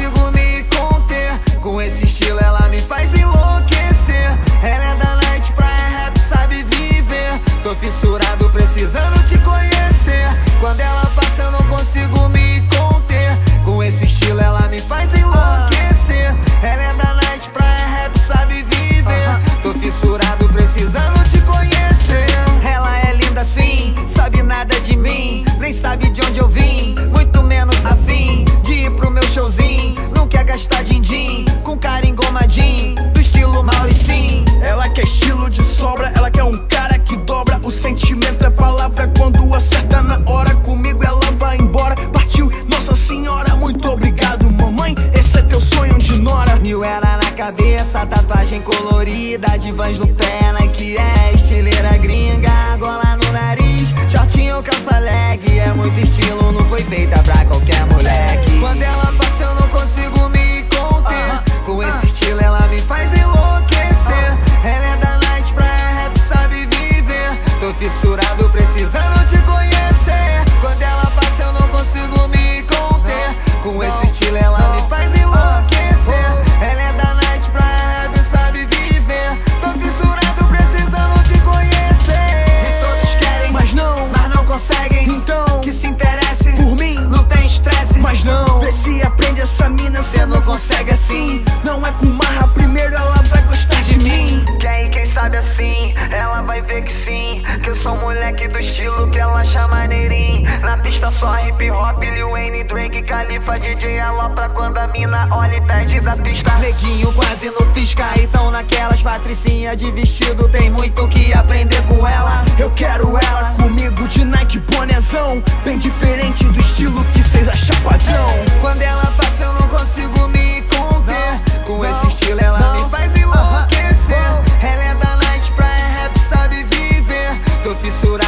consigo me conter. Com esse estilo ela me faz enlouquecer. Ela é da night, praia, rap, sabe viver. Tô fissurado, precisando te conhecer. Quando ela passa eu não consigo me conter. Com esse estilo ela me faz enlouquecer. Ela é da night, praia, rap, sabe viver. Tô fissurado, precisando te conhecer. Ela é linda sim, sabe nada de mim, nem sabe de onde eu vim, muito menos afim de ir pro meu showzinho. Não quer gastar din-din, com cara engomadinho, do estilo Mauricinho. Ela quer estilo de sobra, ela quer um cara que dobra. O sentimento é palavra quando acerta na hora. Comigo ela vai embora, partiu, Nossa Senhora. Muito obrigado, mamãe, esse é teu sonho de nora. New Era na cabeça, tatuagem colorida, de Vans no pé, Nike é estileira gringa, gola no nariz, shortinho, calça leg. É muito estilo, não foi feita pra qualquer moleque. Quando ela passa eu não consigo me conter. Com esse estilo ela me faz enlouquecer. Ela é da night, praia, rap, sabe viver. Tô fissurado, precisando te conhecer. Quando ela passa eu não consigo me conter. Com esse estilo ela me faz enlouquecer. Ela é da night, praia, rap, sabe viver. Tô fissurado, precisando te conhecer. E todos querem, mas não conseguem. Então, que se interesse por mim, não tem estresse. mas não, vê se aprende essa mina, Cê não consegue assim, não é com marra, primeiro ela vai gostar de mim. quem sabe assim, ela vai ver que sim, que eu sou moleque do estilo que ela acha maneirinho. Na pista só hip hop, Lil Wayne, Drake, Khalifa, DJ alopra quando a mina olha e perde da pista. Neguinho quase no pisca, então naquelas patricinha de vestido, tem muito que aprender com ela. Eu quero ela comigo de Nike, bonezão, bem diferente do estilo que cês acham padrão. Quando ela passa eu não consigo me conter. Com esse estilo ela me faz enlouquecer. Ela é da night, praia, rap, sabe viver. Tô fissurado.